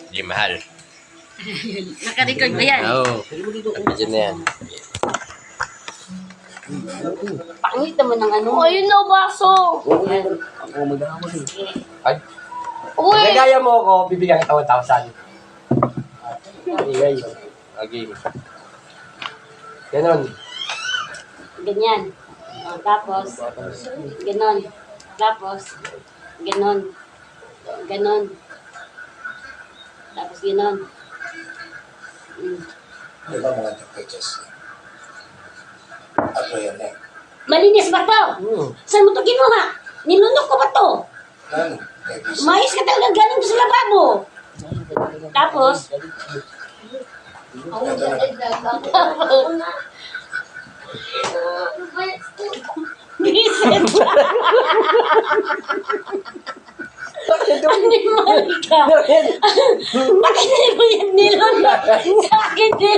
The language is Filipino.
Di mahal. Naka-record ba yan? Oo. Nandiyan na yan. Pangit naman ng ano. Oh, yun na, baso. Ako mag-aamon eh. Ay, Uy! Nagaya mo ako, bibigyan kita 1,000. Ibigay. okay. Ganon. Ganyan. O, tapos, ganon. Tapos, ganon. Ganon. Tapos, ganon. Di ba mga pictures? Ako yan eh. Malinis ba to? Saan mo to kinuha? Nilunok ko ba to? Ano? Umayos ka talaga galing ko sa lababo. Tapos, Vincent! Animal ka! Bakit hindi mo yan nilunok? Sa akin din!